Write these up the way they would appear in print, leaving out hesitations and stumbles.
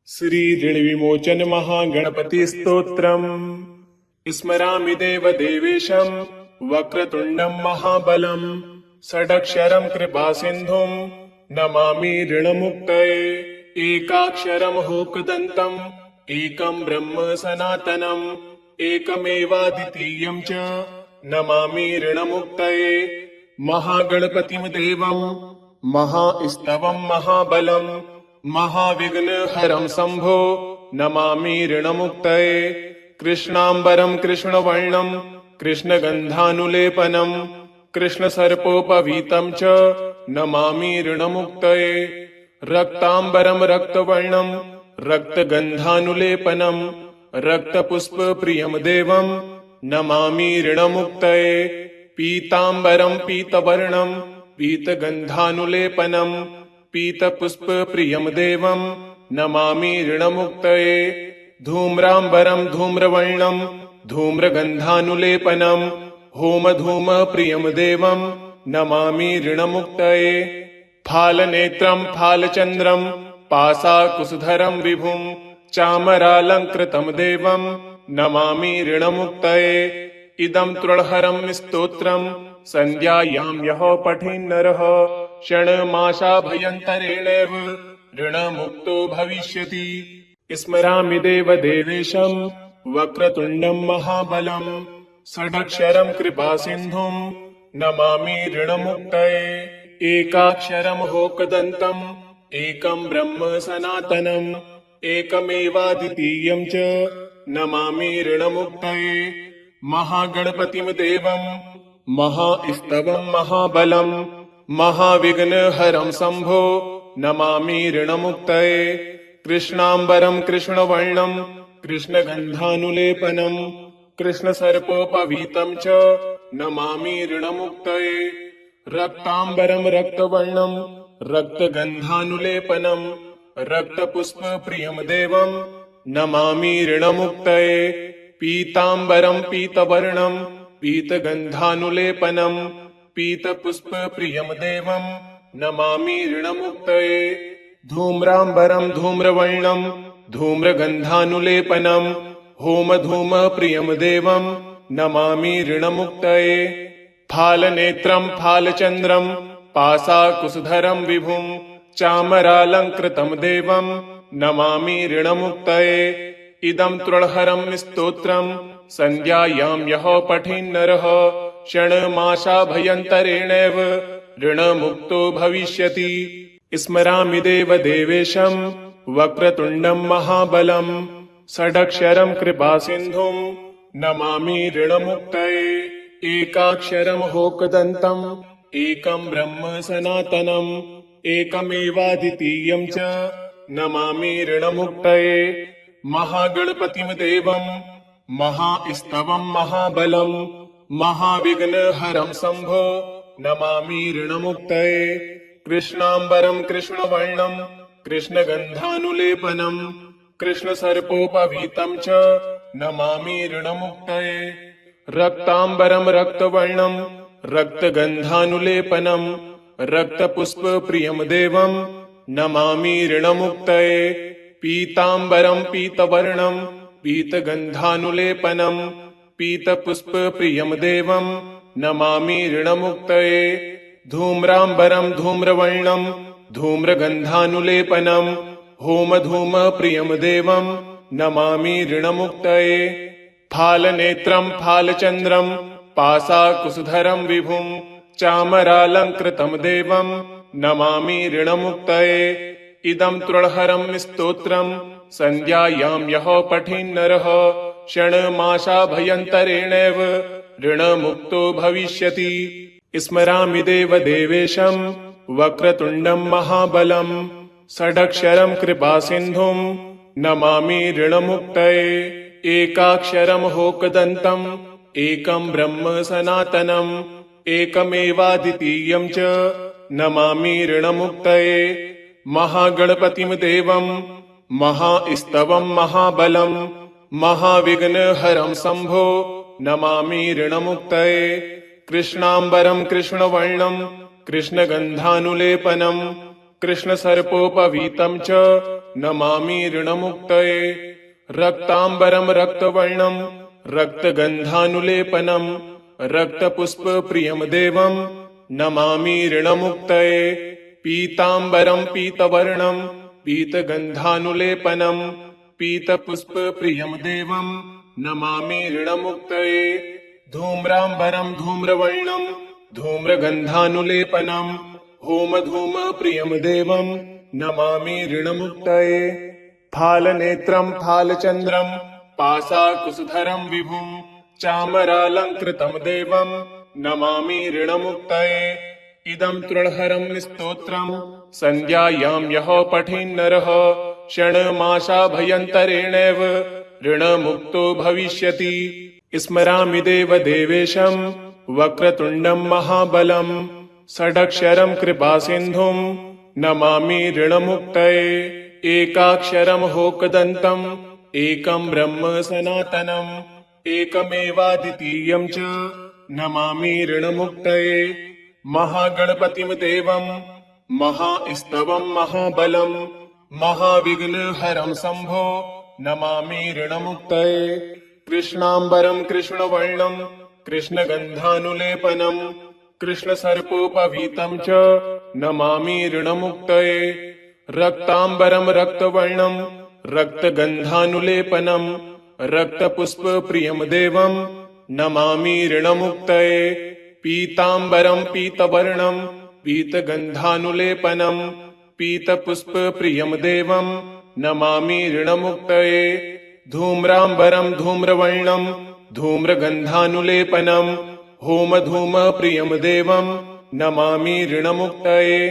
श्री ऋणविमोचन महागणपति स्तोत्रम्। स्मरामि देवदेवेशं वक्रतुण्डं महाबलं षडक्षरं कृपासिन्धुं नमामि ऋणमुक्तये। एकाक्षरं होकदन्तम् एकं ब्रह्म सनातनम् एकमेवाद्वितीयं च नमामि ऋणमुक्तये। महागणपतिं देवं महास्तवं महाबलं महाविघ्नहरं शम्भो नमामि ऋणमुक्तये। कृष्णाम्बरं कृष्णवर्णं कृष्णगन्धानुलेपनं कृष्णसर्पोपवीतं च नमामि ऋणमुक्तये। रक्ताम्बरं रक्तवर्णं रक्तगन्धानुलेपनं रक्तपुष्पप्रियं देवं नमामि ऋणमुक्तये। पीताम्बरं पीतवर्णं पीतगन्धानुलेपनं पीतपुष्पप्रियं देवं नमामि ऋणमुक्तये। धूम्राम्बरं धूम्रवर्णं धूम्रगन्धानुलेपनं होमधूमप्रियं देवं नमामि ऋणमुक्तये। फालनेत्रं फालचन्द्रं पाशाकुशधरं विभुं चामरालङ्कृतं देवं नमामि ऋणमुक्तये। इदं तृणहरं स्तोत्रं सन्ध्यायां यः पठेन्नरः षण्मासाभ्यन्तरेणैव ऋणमुक्तो भविष्यति। स्मरामि देवदेवेशं वक्रतुण्डं महाबलं षडक्षरं कृपासिन्धुं नमामि ऋणमुक्तये। एकाक्षरं होकदन्तम् एकं ब्रह्म सनातनम् एकमेवाद्वितीयं च नमामि ऋणमुक्तये। महागणपतिं देवं महास्तवं महाबलं महाविघ्नहरं शम्भो नमामि ऋणमुक्तये। कृष्णाम्बरं कृष्णवर्णं कृष्णगन्धानुलेपनं कृष्णसर्पोपवीतं च नमामि ऋणमुक्तये। रक्ताम्बरं रक्तवर्णं रक्तगन्धानुलेपनं रक्तपुष्पप्रियं देवं नमामि ऋणमुक्तये। पीताम्बरं पीतवर्णं पीतगन्धानुलेपनं पीतपुष्पप्रियं देवं नमामि ऋणमुक्तये। धूम्राम्बरं धूम्रवर्णं धूम्रगन्धानुलेपनं होमधूमप्रियं देवं नमामि ऋणमुक्तये। फालनेत्रं फालचन्द्रं पाशाकुशधरं विभुं चामरालङ्कृतं देवं नमामि ऋणमुक्तये। इदं तृणहरं स्तोत्रं सन्ध्यायां यः पठेन्नरः षण्मासाभ्यन्तरेणैव ऋणमुक्तो भविष्यति। स्मरामि देवदेवेशं वक्रतुण्डं महाबलं षडक्षरं कृपासिन्धुं नमामि ऋणमुक्तये। एकाक्षरं होकदन्तम् एकं ब्रह्म सनातनम् एकमेवाद्वितीयं च नमामि ऋणमुक्तये। महागणपतिं देवं महास्तवं महाबलं महाविघ्नहरं शम्भो नमामि ऋणमुक्तये। कृष्णाम्बरं कृष्णवर्णं कृष्णगन्धानुलेपनं कृष्णसर्पोपवीतं च नमामि ऋणमुक्तये। रक्ताम्बरं रक्तवर्णं रक्तगन्धानुलेपनं रक्तपुष्पप्रियं देवं नमामि ऋणमुक्तये। पीताम्बरं पीतवर्णं पीतगन्धानुलेपनं पीतपुष्पप्रियं देवं नमामि ऋणमुक्तये। धूम्राम्बरं धूम्रवर्णं धूम्रगन्धानुलेपनं होमधूमप्रियं देवं नमामि ऋणमुक्तये। फालनेत्रं फालचन्द्रं पाशाकुशधरं विभुं चामरालङ्कृतं देवं नमामि ऋणमुक्तये। इदं तृणहरं स्तोत्रं सन्ध्यायां यः पठेन्नरः षण्मासाभ्यन्तरेणैव ऋणमुक्तो भविष्यति। स्मरामि देवदेवेशं वक्रतुण्डं महाबलं षडक्षरं कृपासिन्धुं नमामि ऋणमुक्तये। एकाक्षरं होकदन्तम् एकं ब्रह्म सनातनम् एकमेवाद्वितीयं च नमामि ऋणमुक्तये। महागणपतिं देवं महास्तवं महाबलं महाविघ्नहरं शम्भो नमामि ऋणमुक्तये। कृष्णाम्बरं कृष्णवर्णं कृष्णगन्धानुलेपनं कृष्णसर्पोपवीतं च नमामि ऋणमुक्तये। रक्ताम्बरं रक्तवर्णं रक्तगन्धानुलेपनं रक्तपुष्पप्रियं देवं नमामि ऋणमुक्तये। पीताम्बरं पीतवर्णं पीतगन्धानुलेपनं पीतपुष्पप्रियं देवं नमामि ऋणमुक्तये। धूम्राम्बरं धूम्रवर्णं धूम्रगन्धानुलेपनं होमधूमप्रियं देवं नमामि ऋणमुक्तये। फालनेत्रं फालचन्द्रं पाशाकुशधरं विभुं चामरालङ्कृतं देवं नमामि ऋणमुक्तये। इदं तृणहरं स्तोत्रं सन्ध्यायां यः पठेन्नरः षण्मासाभ्यन्तरेणैव ऋणमुक्तो भविष्यति। स्मरामि देवदेवेशं वक्रतुण्डं महाबलं षडक्षरं कृपासिन्धुं नमामि ऋणमुक्तये। एकाक्षरं होकदन्तम् एकं ब्रह्म सनातनम् एकमेवाद्वितीयं च नमामि ऋणमुक्तये। महागणपतिं देवं महास्तवं महाबलं महाविघ्नहरं शम्भो नमामि ऋणमुक्तये। कृष्णाम्बरं कृष्णवर्णं कृष्णगन्धानुलेपनं कृष्णसर्पोपवीतं च नमामि ऋणमुक्तये। रक्ताम्बरं रक्तवर्णं रक्तगन्धानुलेपनं रक्तपुष्पप्रियं देवं नमामि ऋणमुक्तये। पीताम्बरं पीतवर्णं पीतगन्धानुलेपनं पीतपुष्पप्रियं देवं नमामि ऋणमुक्तये। धूम्राम्बरं धूम्रवर्णं धूम्रगन्धानुलेपनं होमधूमप्रियं देवं नमामि ऋणमुक्तये।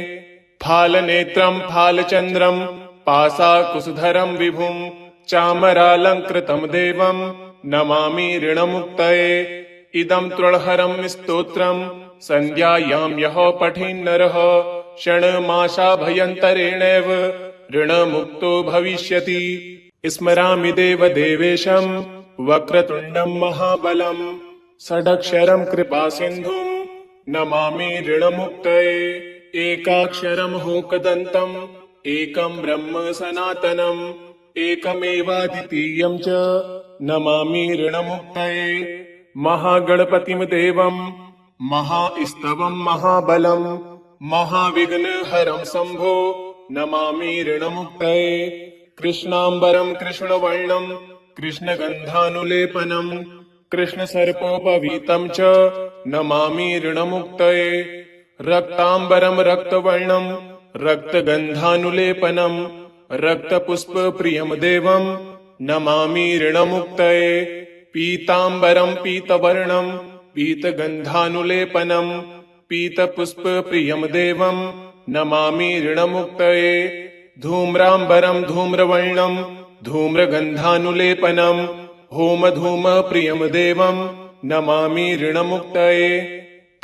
फालनेत्रं फालचन्द्रं पाशाकुशधरं विभुं चामरालङ्कृतं देवं नमामि ऋणमुक्तये। इदं तृणहरं स्तोत्रं सन्ध्यायां यः पठेन्नरः षण्मासाभ्यन्तरेणैव ऋणमुक्तो भविष्यति। स्मरामि देवदेवेशं वक्रतुण्डं महाबलं षडक्षरं कृपासिन्धुं नमामि ऋणमुक्तये। एकाक्षरं होकदन्तम् एकं ब्रह्म सनातनम् एकमेवाद्वितीयं च नमामि ऋणमुक्तये। महागणपतिं देवं महास्तवं महाबलं महाविघ्नहरं शम्भो नमामि ऋणमुक्तये। कृष्णाम्बरं कृष्णवर्णं कृष्णगन्धानुलेपनं कृष्णसर्पोपवीतं च नमामि ऋणमुक्तये। रक्ताम्बरं रक्तवर्णं रक्तगन्धानुलेपनं रक्तपुष्पप्रियं देवं नमामि ऋणमुक्तये। पीताम्बरं पीतवर्णं पीतगन्धानुलेपनं पीतपुष्पप्रियं देवं नमामि ऋणमुक्तये। धूम्राम्बरं धूम्रवर्णं धूम्रगन्धानुलेपनं होमधूमप्रियं देवं नमामि ऋणमुक्तये।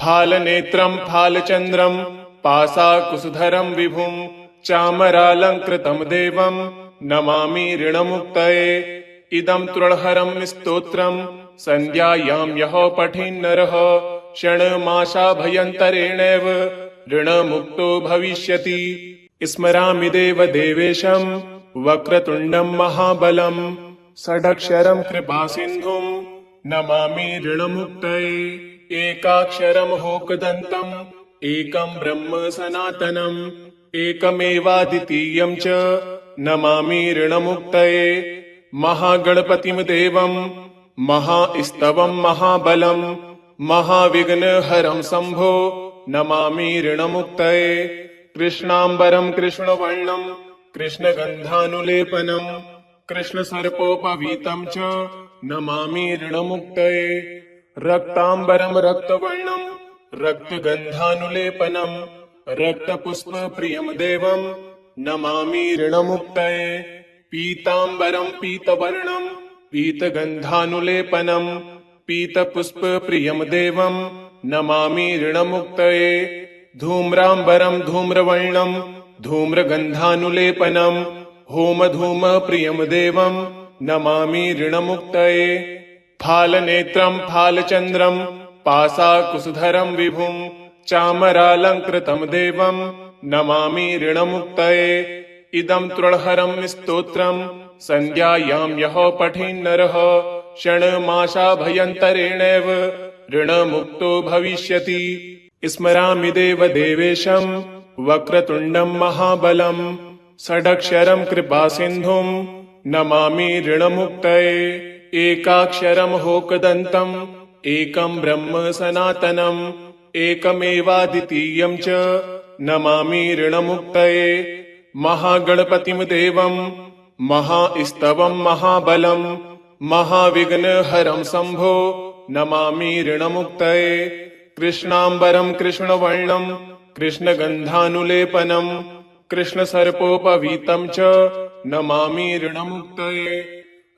फालनेत्रं फालचन्द्रं पाशाकुशधरं विभुं चामरालङ्कृतं देवं नमामि ऋणमुक्तये। इदं तृणहरं स्तोत्रं सन्ध्यायां यः पठेन्नरः षण्मासाभ्यन्तरेणैव ऋणमुक्तो भविष्यति। स्मरामि देवदेवेशं वक्रतुण्डं महाबलं षडक्षरं कृपासिन्धुं नमामि ऋणमुक्तये। एकाक्षरं होकदन्तम् एकं ब्रह्म सनातनम् एकमेवाद्वितीयं च नमामि ऋणमुक्तये। महागणपतिं देवं महास्तवं महाबलं महाविघ्नहरं शम्भो नमामि ऋणमुक्तये। कृष्णाम्बरं कृष्णवर्णं कृष्णगन्धानुलेपनं कृष्णसर्पोपवीतं च नमामि ऋणमुक्तये। रक्ताम्बरं रक्तवर्णं रक्तगन्धानुलेपनं रक्तपुष्पप्रियं देवं नमामि ऋणमुक्तये। पीताम्बरं पीतवर्णं पीतगन्धानुलेपनं पीतपुष्पप्रियं देवं नमामि ऋणमुक्तये। धूम्राम्बरं धूम्रवर्णं धूम्रगन्धानुलेपनं होमधूमप्रियं देवं नमामि ऋणमुक्तये। फालनेत्रं फालचन्द्रं पाशाकुशधरं विभुं चामरालङ्कृतं देवं नमामि ऋणमुक्तये। इदं तृणहरं स्तोत्रं संध्यायां यः पठेन्नरः क्षणमाशाभयन्तरेणैव ऋणमुक्तो भविष्यति। स्मरामि देवदेवेशं वक्रतुण्डं महाबलं षडक्षरं कृपासिन्धुं नमामि ऋणमुक्तये। एकाक्षरं होकदन्तम् एकं ब्रह्म सनातनम् एकमेवाद्वितीयं च नमामि ऋणमुक्तये। महागणपतिं देवं महास्तवं महाबलं महाविघ्नहरं शम्भो नमामि ऋणमुक्तये। कृष्णाम्बरं कृष्णवर्णं कृष्णगन्धानुलेपनं कृष्णसर्पोपवीतं च नमामि ऋणमुक्तये।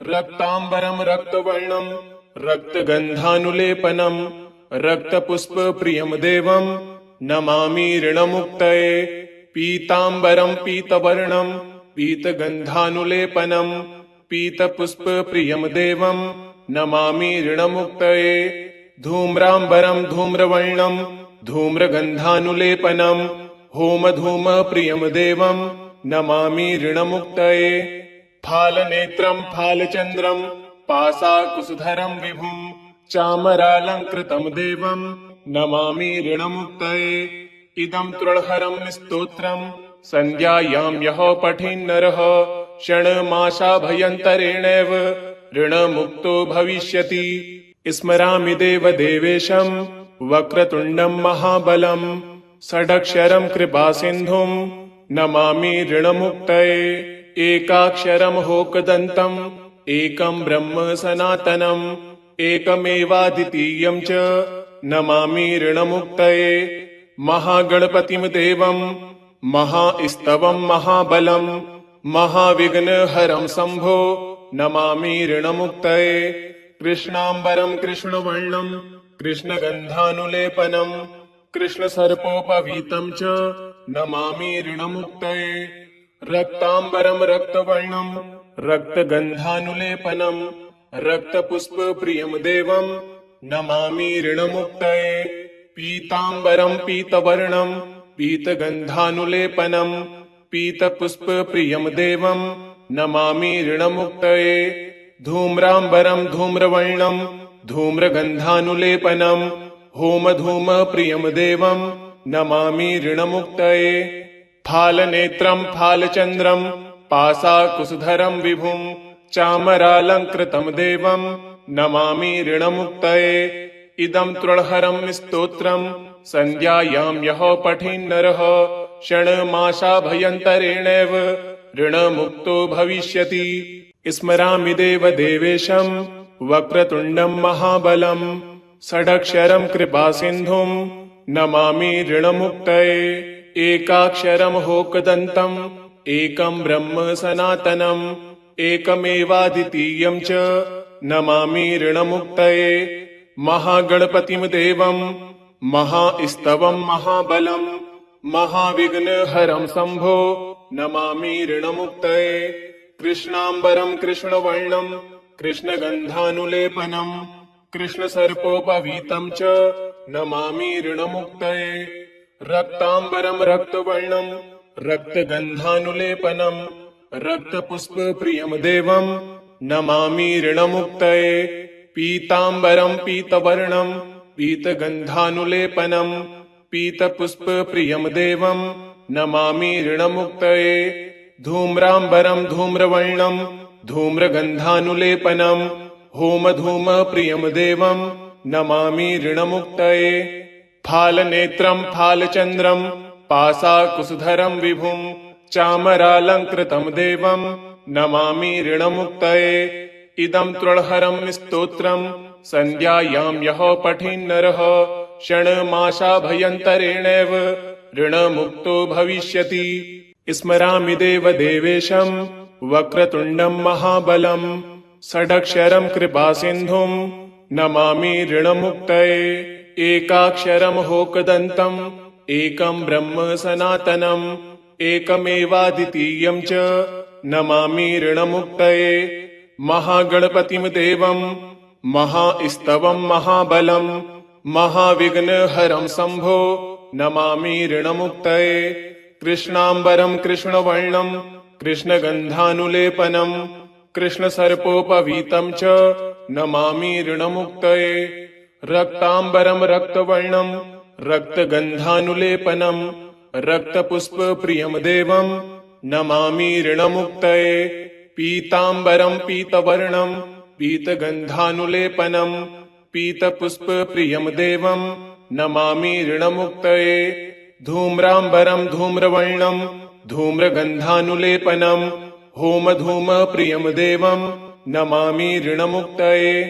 रक्ताम्बरं रक्तवर्णं रक्तगन्धानुलेपनं रक्तपुष्पप्रियं देवं नमामि ऋणमुक्तये। पीताम्बरं पीतवर्णं पीतगन्धानुलेपनं पीतपुष्पप्रियं देवं नमामि ऋणमुक्तये। धूम्राम्बरं धूम्रवर्णं धूम्रगन्धानुलेपनं होमधूमप्रियं देवं नमामि ऋणमुक्तये। फालनेत्रं फालचन्द्रं पाशाकुशधरं विभुं चामरालङ्कृतं देवं नमामि ऋणमुक्तये। इदं तृणहरं स्तोत्रं संध्यायां यः पठेन्नरः क्षणमाशाभयन्तरेणैव ऋणमुक्तो भविष्यति। स्मरामि देवदेवेशं वक्रतुण्डं महाबलं षडक्षरं कृपासिन्धुं नमामि ऋणमुक्तये। एकाक्षरं होकदन्तम् एकं ब्रह्म सनातनम् एकमेवाद्वितीयं च नमामि ऋणमुक्तये। महागणपतिं देवं महास्तवं महाबलं महाविघ्नहरं शम्भो नमामि ऋणमुक्तये। कृष्णाम्बरं कृष्णवर्णं कृष्णगन्धानुलेपनं कृष्णसर्पोपवीतं च नमामि ऋणमुक्तये। रक्ताम्बरं रक्तवर्णं रक्तगन्धानुलेपनं रक्तपुष्पप्रियं देवं नमामि ऋणमुक्तये। पीताम्बरं पीतवर्णं पीतगन्धानुलेपनं पीतपुष्पप्रियं देवं नमामि ऋणमुक्तये। धूम्राम्बरं धूम्रवर्णं धूम्रगन्धानुलेपनं होमधूमप्रियं देवं नमामि ऋणमुक्तये। फालनेत्रं फालचन्द्रं पाशाकुशधरं विभुं चामरालङ्कृतं देवं नमामि ऋणमुक्तये। इदं तृणहरं स्तोत्रं संध्यायां यः पठेन्नरः क्षणमाशाभयन्तरेणैव ऋणमुक्तो भविष्यति। स्मरामि देवदेवेशं वक्रतुण्डं महाबलं षडक्षरं कृपासिन्धुं नमामि ऋणमुक्तये। एकाक्षरं होकदन्तम् एकं ब्रह्म सनातनम् एकमेवाद्वितीयं च नमामि ऋणमुक्तये। महागणपतिं देवं महास्तवं महाबलं महाविघ्नहरं शम्भो नमामि ऋणमुक्तये। कृष्णाम्बरं कृष्णवर्णं कृष्णगन्धानुलेपनं कृष्णसर्पोपवीतं च नमामि ऋणमुक्तये। रक्ताम्बरं रक्तवर्णं रक्तगन्धानुलेपनं रक्तपुष्पप्रियं देवं नमामि ऋणमुक्तये। पीताम्बरं पीतवर्णं पीतगन्धानुलेपनं पीतपुष्पप्रियं देवं नमामि ऋणमुक्तये। धूम्राम्बरं धूम्रवर्णं धूम्रगन्धानुलेपनं होमधूमप्रियं देवं नमामि ऋणमुक्तये। फालनेत्रं फालचन्द्रं पाशाकुशधरं विभुं चामरालङ्कृतं देवं नमामि ऋणमुक्तये। इदं तृणहरं स्तोत्रं संध्यायां यः पठेन्नरः क्षणमाशाभयन्तरेणैव ऋणमुक्तो भविष्यति। स्मरामि देवदेवेशं वक्रतुण्डं महाबलं षडक्षरं कृपासिन्धुं नमामि ऋणमुक्तये। एकाक्षरं होकदन्तम् एकं ब्रह्म सनातनम् एकमेवाद्वितीयं च नमामि ऋणमुक्तये। महागणपतिं देवं महास्तवं महाबलं महाविघ्नहरं शम्भो नमामि ऋणमुक्तये। कृष्णाम्बरं कृष्णवर्णं कृष्णगन्धानुलेपनम् कृष्णसर्पोपवीतं च नमामि ऋणमुक्तये। रक्ताम्बरं रक्तवर्णं रक्तगन्धानुलेपनं रक्तपुष्पप्रियं देवं नमामि ऋणमुक्तये। पीताम्बरं पीतवर्णं पीतगन्धानुलेपनं पीतपुष्पप्रियं देवं नमामि ऋणमुक्तये। धूम्राम्बरं धूम्रवर्णं धूम्रगन्धानुलेपनं होमधूमप्रियं देवं नमामि ऋणमुक्तये।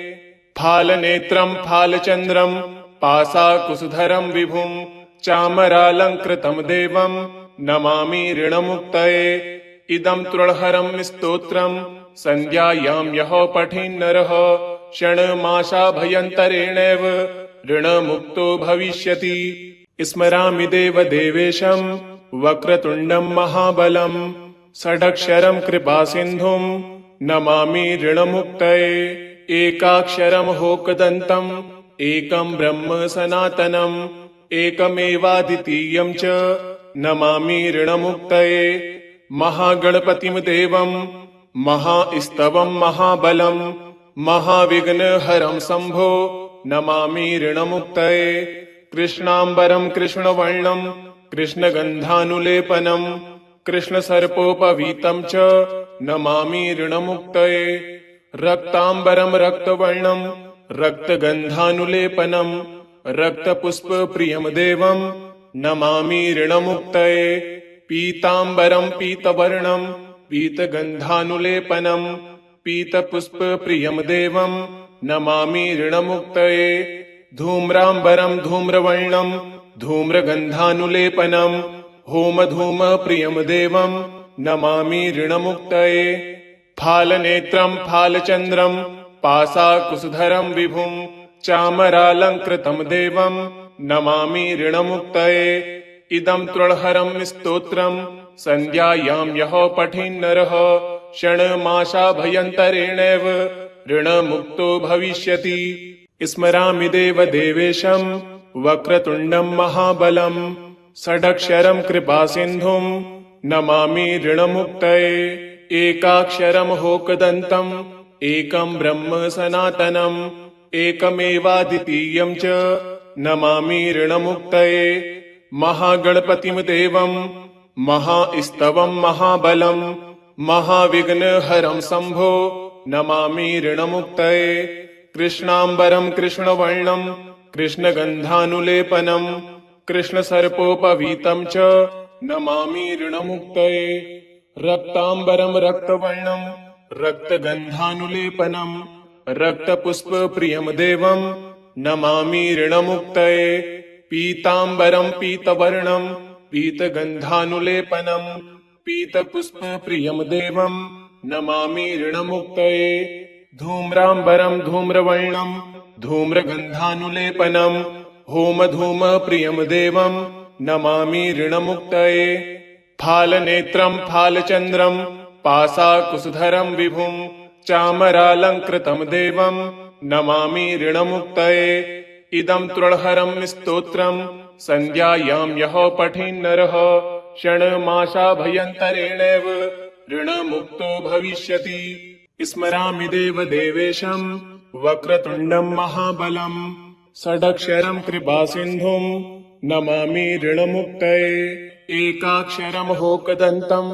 फालनेत्रं फालचन्द्रं पाशाकुशधरं विभुं चामरालङ्कृतं देवं नमामि ऋणमुक्तये। इदं तृणहरं स्तोत्रं सन्ध्यायां यः पठेन्नरः षण्मासाभ्यन्तरेणैव ऋणमुक्तो भविष्यति। स्मरामि देवदेवेशं वक्रतुण्डं महाबलं षडक्षरं कृपासिन्धुं नमामि ऋणमुक्तये। एकाक्षरं होकदन्तम् एकं ब्रह्म सनातनम् एकमेवाद्वितीयं च नमामि ऋणमुक्तये। महागणपतिं देवं महास्तवं महाबलं महाविघ्नहरं शम्भो नमामि ऋणमुक्तये। कृष्णाम्बरं कृष्णवर्णं कृष्णगन्धानुलेपनं कृष्णसर्पोपवीतं च नमामि ऋणमुक्तये। रक्ताम्बरं रक्तवर्णं रक्तगन्धानुलेपनं रक्तपुष्पप्रियं देवं नमामि ऋणमुक्तये। पीताम्बरं पीतवर्णं पीतगन्धानुलेपनं पीतपुष्पप्रियं देवं नमामि ऋणमुक्तये। धूम्राम्बरं धूम्रवर्णं धूम्रगन्धानुलेपनं होमधूमप्रियं देवं नमामि ऋणमुक्तये। फालनेत्रं फालचन्द्रं पाशाकुशधरं विभुं चामरालङ्कृतं देवं नमामि ऋणमुक्तये। इदं तृणहरं स्तोत्रं सन्ध्यायां यः पठेन्नरः षण्मासाभ्यन्तरेणैव ऋणमुक्तो भविष्यति। स्मरामि देवदेवेशं वक्रतुण्डं महाबलं षडक्षरं कृपासिन्धुं नमामि ऋणमुक्तये। एकाक्षरं होकदन्तम् एकं ब्रह्म सनातनम् एकमेवाद्वितीयं च नमामि ऋणमुक्तये। महागणपतिं देवं महास्तवं महाबलं महाविघ्नहरं शम्भो नमामि ऋणमुक्तये। कृष्णाम्बरं कृष्णवर्णं कृष्णगन्धानुलेपनं कृष्णसर्पोपवीतं च नमामि ऋणमुक्तये। रक्ताम्बरं रक्तवर्णं रक्तगन्धानुलेपनं रक्तपुष्पप्रियं देवं नमामि ऋणमुक्तये। पीताम्बरं पीतवर्णं पीतगन्धानुलेपनं पीतपुष्पप्रियं देवं नमामि ऋणमुक्तये। धूम्राम्बरं धूम्रवर्णं धूम्रगन्धानुलेपनं होमधूमप्रियं देवं नमामि ऋणमुक्तये। फालनेत्रं फालचन्द्रं पाशाकुशधरं विभुं चामरालङ्कृतं देवं नमामि ऋणमुक्तये। इदं तृणहरं स्तोत्रं सन्ध्यायां यः पठेन्नरः षण्मासाभ्यन्तरेणैव ऋणमुक्तो भविष्यति। स्मरामि देवदेवेशं वक्रतुण्डं महाबलं षडक्षरं कृपासिन्धुं नमामि ऋणमुक्तये। एकाक्षरं होकदन्तम्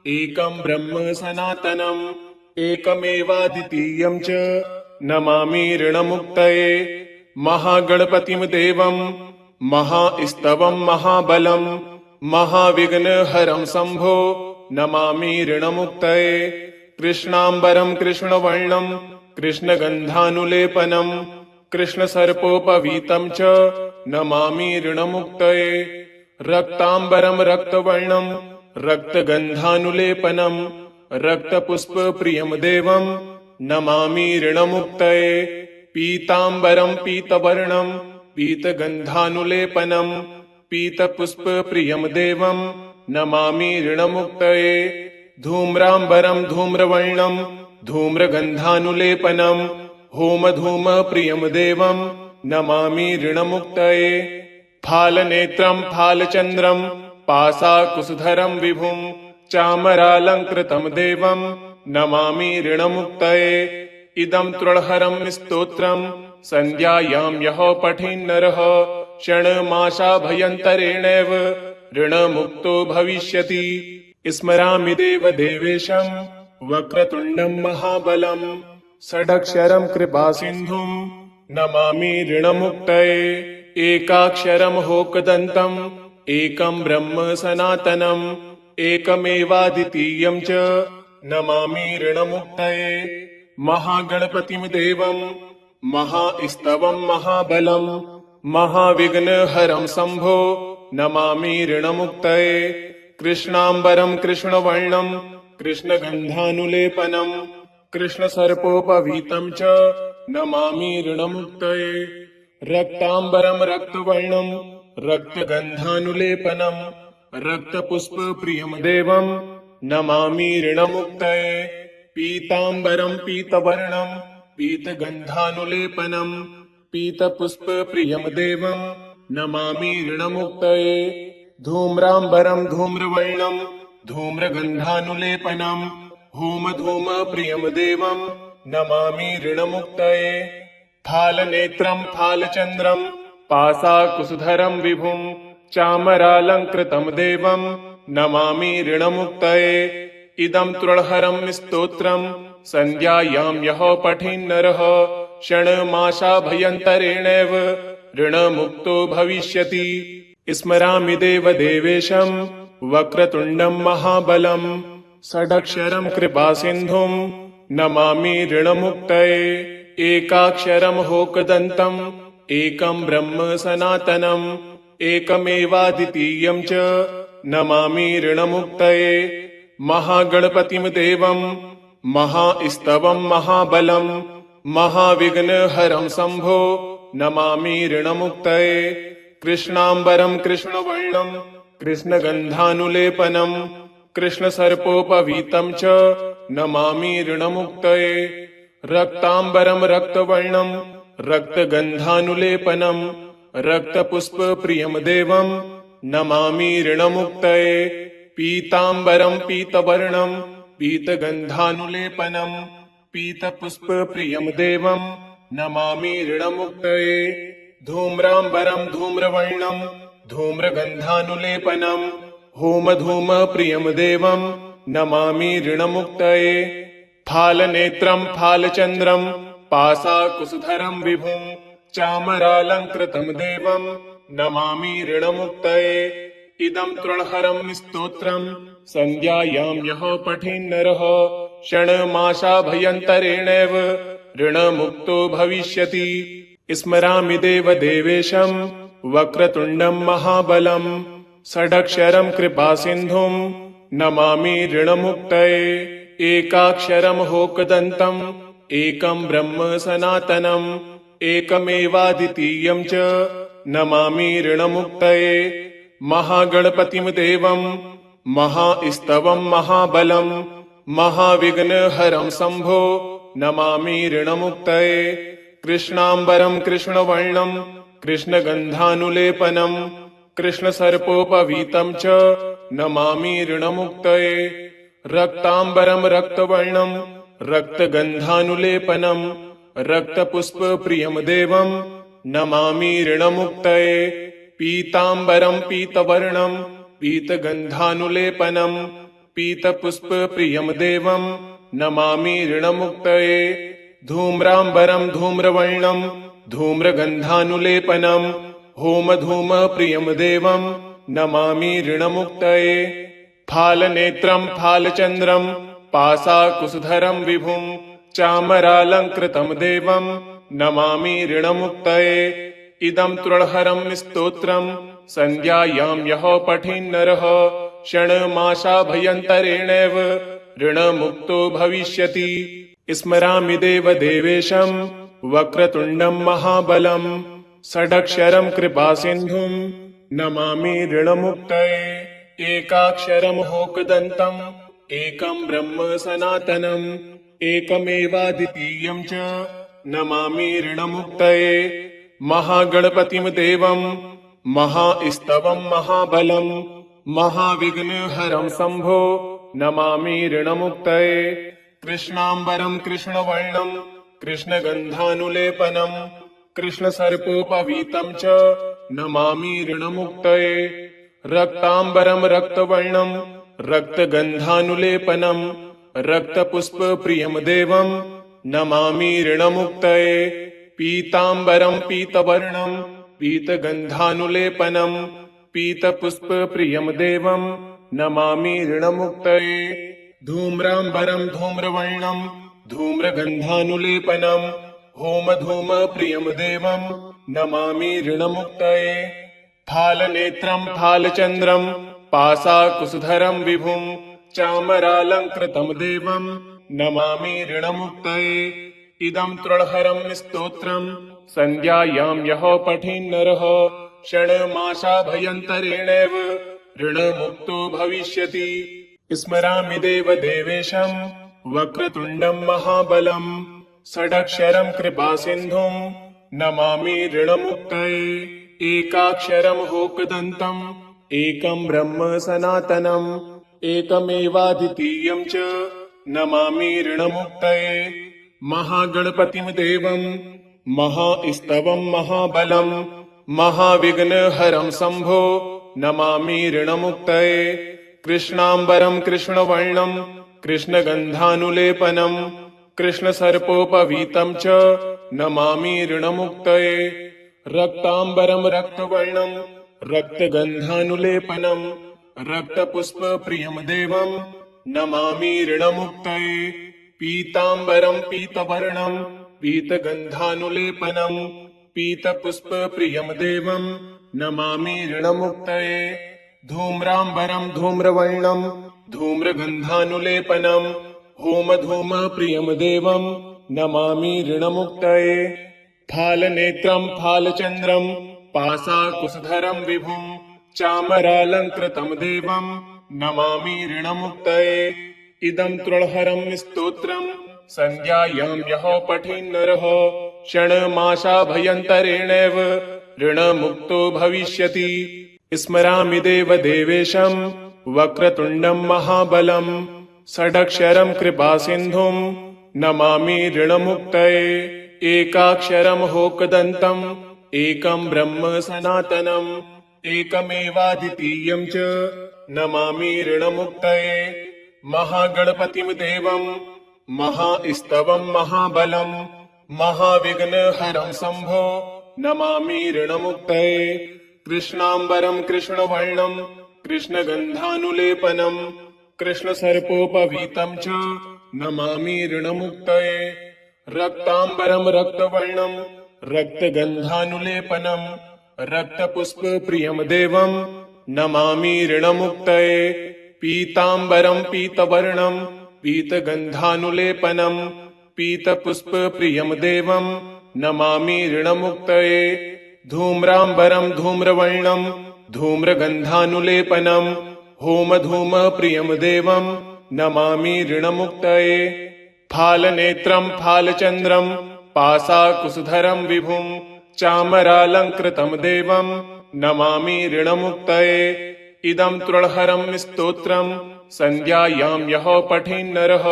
एकं ब्रह्म सनातनम् एकमेवाद्वितीयं च नमामि ऋणमुक्तये। महागणपतिं देवं महास्तवं महाबलं महाविघ्नहरं शम्भो नमामि ऋणमुक्तये। कृष्णाम्बरं कृष्णवर्णं कृष्णगन्धानुलेपनं कृष्णसर्पोपवीतं च नमामि ऋणमुक्तये। रक्ताम्बरं रक्तवर्णं रक्तगन्धानुलेपनं रक्तपुष्पप्रियं देवं नमामि ऋणमुक्तये। पीताम्बरं पीतवर्णं पीतगन्धानुलेपनं पीतपुष्पप्रियं देवं नमामि ऋणमुक्तये। धूम्राम्बरं धूम्रवर्णं धूम्रगन्धानुलेपनं होमधूमप्रियं देवं नमामि ऋणमुक्तये। फालनेत्रं फालचन्द्रं पाशाकुशधरं विभुं चामरालङ्कृतं देवं नमामि ऋणमुक्तये। इदं तृणहरं स्तोत्रं सन्ध्यायां यः पठेन्नरः षण्मासाभ्यन्तरेणैव ऋणमुक्तो भविष्यति। स्मरामि देवदेवेशं वक्रतुण्डं महाबलं षडक्षरं कृपासिन्धुं नमामि ऋणमुक्तये। एकाक्षरं होकदन्तम् एकं ब्रह्म सनातनम् एकमेवाद्वितीयं च नमामि ऋणमुक्तये। महागणपतिं देवं महास्तवं महाबलं महाविघ्नहरं शम्भो नमामि ऋणमुक्तये। कृष्णाम्बरं कृष्णवर्णं कृष्णगन्धानुलेपनं कृष्णसर्पोपवीतं च नमामि ऋणमुक्तये। रक्ताम्बरं रक्तवर्णं रक्तगन्धानुलेपनं रक्तपुष्पप्रियं देवं नमामि ऋणमुक्तये। पीताम्बरं पीतवर्णं पीतगन्धानुलेपनं पीतपुष्पप्रियं देवं नमामि ऋणमुक्तये। धूम्राम्बरं धूम्रवर्णं धूम्रगन्धानुलेपनं होमधूमप्रियं देवं नमामि ऋणमुक्तये। फालनेत्रं फालचन्द्रं पाशाकुशधरं विभुं चामरालङ्कृतं देवं नमामि ऋणमुक्तये। इदं तृणहरं स्तोत्रं सन्ध्यायां यः पठेन्नरः षण्मासाभ्यन्तरेणैव ऋणमुक्तो भविष्यति। स्मरामि देवदेवेशं वक्रतुण्डं महाबलं षडक्षरं कृपासिन्धुं नमामि ऋणमुक्तये। एकाक्षरं होकदन्तम् एकं ब्रह्म सनातनम् एकमेवाद्वितीयं च नमामि ऋणमुक्तये। महागणपतिं देवं महास्तवं महाबलं महाविघ्नहरं शम्भो नमामि ऋणमुक्तये। कृष्णाम्बरं कृष्णवर्णं कृष्णगन्धानुलेपनं कृष्णसर्पोपवीतं च नमामि ऋणमुक्तये। रक्ताम्बरं रक्तवर्णं रक्तगन्धानुलेपनं रक्तपुष्पप्रियं देवं नमामि ऋणमुक्तये। पीताम्बरं पीतवर्णं पीतगन्धानुलेपनं पीतपुष्पप्रियं देवं नमामि ऋणमुक्तये। धूम्राम्बरं धूम्रवर्णं धूम्रगन्धानुलेपनं होमधूमप्रियं देवं नमामि ऋणमुक्तये। फालनेत्रं फालचन्द्रं पाशाकुशधरं विभुं चामरालङ्कृतं देवं नमामि ऋणमुक्तये। इदं तृणहरं स्तोत्रं सन्ध्यायां यः पठेन्नरः षण्मासाभ्यन्तरेणैव ऋणमुक्तो भविष्यति। स्मरामि देवदेवेशं वक्रतुण्डं महाबलं षडक्षरं कृपासिन्धुं नमामि ऋणमुक्तये। एकाक्षरं होकदन्तम् एकं ब्रह्म सनातनम् एकमेवाद्वितीयं च नमामि ऋणमुक्तये। महागणपतिं देवं महास्तवं महाबलं महाविघ्नहरं शम्भो नमामि ऋणमुक्तये। कृष्णाम्बरं कृष्णवर्णं कृष्णगन्धानुलेपनं कृष्णसर्पोपवीतं च नमामि ऋणमुक्तये। रक्ताम्बरं रक्तवर्णं रक्तगन्धानुलेपनं रक्तपुष्पप्रियं देवं नमामि ऋणमुक्तये। पीताम्बरं पीतवर्णं पीतगन्धानुलेपनं पीतपुष्पप्रियं देवं नमामि ऋणमुक्तये। धूम्राम्बरं धूम्रवर्णं धूम्रगन्धानुलेपनं होमधूमप्रियं देवं नमामि ऋणमुक्तये। फालनेत्रं फालचन्द्रं पाशाकुशधरं विभुं चामरालङ्कृतं देवं नमामि ऋणमुक्तये। इदं तृणहरं स्तोत्रं सन्ध्यायां यः पठेन्नरः षण्मासाभ्यन्तरेणैव ऋणमुक्तो भविष्यति। स्मरामि देवदेवेशं वक्रतुण्डं महाबलं षडक्षरं कृपासिन्धुं नमामि ऋणमुक्तये। एकाक्षरं होकदन्तम् एकं ब्रह्म सनातनम् एकमेवाद्वितीयं च नमामि ऋणमुक्तये। महागणपतिं देवं महास्तवं महाबलं महाविघ्नहरं शम्भो नमामि ऋणमुक्तये। कृष्णाम्बरं कृष्णवर्णं कृष्णगन्धानुलेपनं कृष्णसर्पोपवीतं च नमामि ऋणमुक्तये। रक्ताम्बरं रक्तवर्णं रक्तगन्धानुलेपनं रक्तपुष्पप्रियं देवं नमामि ऋणमुक्तये। पीताम्बरं पीतवर्णं पीतगन्धानुलेपनं पीतपुष्पप्रियं देवं नमामि ऋणमुक्तये। धूम्राम्बरं धूम्रवर्णं धूम्रगन्धानुलेपनं होमधूमप्रियं देवं नमामि ऋणमुक्तये। फालनेत्रं फालचन्द्रं पाशाकुशधरं विभुं चामरालङ्कृतं देवं नमामि ऋणमुक्तये। इदं तृणहरं स्तोत्रं सन्ध्यायां यः पठेन्नरः षण्मासाभ्यन्तरेणैव ऋणमुक्तो भविष्यति। स्मरामि देवदेवेशं वक्रतुण्डं महाबलं षडक्षरं कृपासिन्धुं नमामि ऋणमुक्तये। एकाक्षरं होकदन्तम् एकं ब्रह्म सनातनम् एकमेवाद्वितीयं च नमामि ऋणमुक्तये। महागणपतिं देवं महास्तवं महाबलं महाविघ्नहरं शम्भो नमामि ऋणमुक्तये। कृष्णाम्बरं कृष्णवर्णं कृष्णगन्धानुलेपनं कृष्णसर्पोपवीतं च नमामि ऋणमुक्तये। रक्ताम्बरं रक्तवर्णं रक्तगन्धानुलेपनं रक्तपुष्पप्रियं देवं नमामि ऋणमुक्तये। पीताम्बरं पीतवर्णं पीतगन्धानुलेपनं पीतपुष्पप्रियं देवं नमामि ऋणमुक्तये। धूम्राम्बरं धूम्रवर्णं धूम्रगन्धानुलेपनं होमधूमप्रियं देवं नमामि ऋणमुक्तये। फालनेत्रं फालचन्द्रं पाशाकुशधरं विभुं चामरालङ्कृतं देवं नमामि ऋणमुक्तये। इदं तृणहरं स्तोत्रं सन्ध्यायां यः पठेन्नरः षण्मासाभ्यन्तरेणैव ऋणमुक्तो भविष्यति। स्मरामि देवदेवेशं वक्रतुण्डं महाबलं षडक्षरं कृपासिन्धुं नमामि ऋणमुक्तये। एकाक्षरं होकदन्तम् एकं ब्रह्म सनातनम् एकमेवाद्वितीयं च नमामि ऋणमुक्तये। महागणपतिं देवं महास्तवं महाबलं महाविघ्नहरं शम्भो नमामि ऋणमुक्तये। कृष्णाम्बरं कृष्णवर्णं कृष्णगन्धानुलेपनं कृष्णसर्पोपवीतं च नमामि ऋणमुक्तये। रक्ताम्बरं रक्तवर्णं रक्तगन्धानुलेपनं रक्तपुष्पप्रियं देवं नमामि ऋणमुक्तये। पीताम्बरं पीतवर्णं पीतगन्धानुलेपनं पीतपुष्पप्रियं देवं नमामि ऋणमुक्तये। धूम्राम्बरं धूम्रवर्णं धूम्रगन्धानुलेपनं होमधूमप्रियं देवं नमामि ऋणमुक्तये। फालनेत्रं फालचन्द्रं पाशाकुशधरं विभुं चामरालङ्कृतं देवं नमामि ऋणमुक्तये। इदं तृणहरं स्तोत्रं सन्ध्यायां यः पठेन्नरः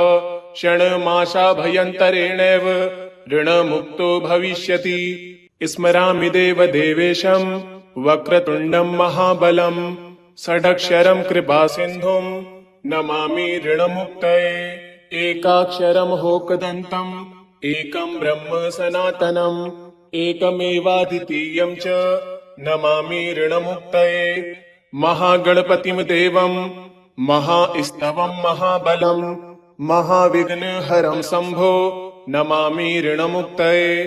षण्मासाभ्यन्तरेणैव ऋणमुक्तो भविष्यति। स्मरामि देवदेवेशं वक्रतुण्डं महाबलं षडक्षरं कृपासिन्धुं नमामि ऋणमुक्तये। एकाक्षरं होकदन्तम् एकं ब्रह्म सनातनम् एकमेवाद्वितीयं च नमामि ऋणमुक्तये। महागणपतिं देवं महास्तवं महाबलं महाविघ्नहरं शम्भो नमामि ऋणमुक्तये।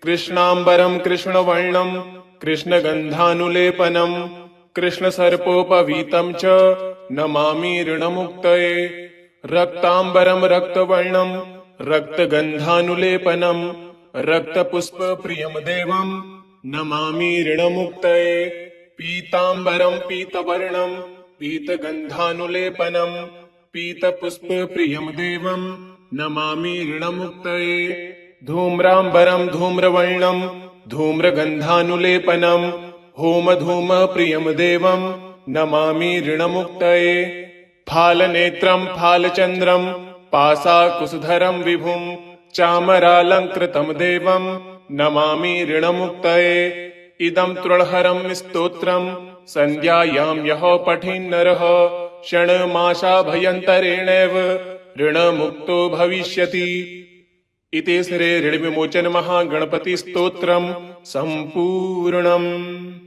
कृष्णाम्बरं कृष्णवर्णं कृष्णगन्धानुलेपनं कृष्णसर्पोपवीतं च नमामि ऋणमुक्तये। रक्ताम्बरं रक्तवर्णं रक्तगन्धानुलेपनं रक्तपुष्पप्रियं देवं नमामि ऋणमुक्तये। पीताम्बरं पीतवर्णं पीतगन्धानुलेपनं पीतपुष्पप्रियं देवं नमामि ऋणमुक्तये। धूम्राम्बरं धूम्रवर्णं धूम्रगन्धानुलेपनं होमधूमप्रियं देवं नमामि ऋणमुक्तये। फालनेत्रं फालचन्द्रं पाशाकुशधरं विभुं चामरालङ्कृतं देवं नमामि ऋणमुक्तये। इदं तृणहरं स्तोत्रं सन्ध्यायां यः पठेन्नरः षण्मासाभ्यन्तरेणैव ऋणमुक्तो भविष्यति। इति श्री ऋणविमोचन महागणपति स्तोत्रं सम्पूर्णम्।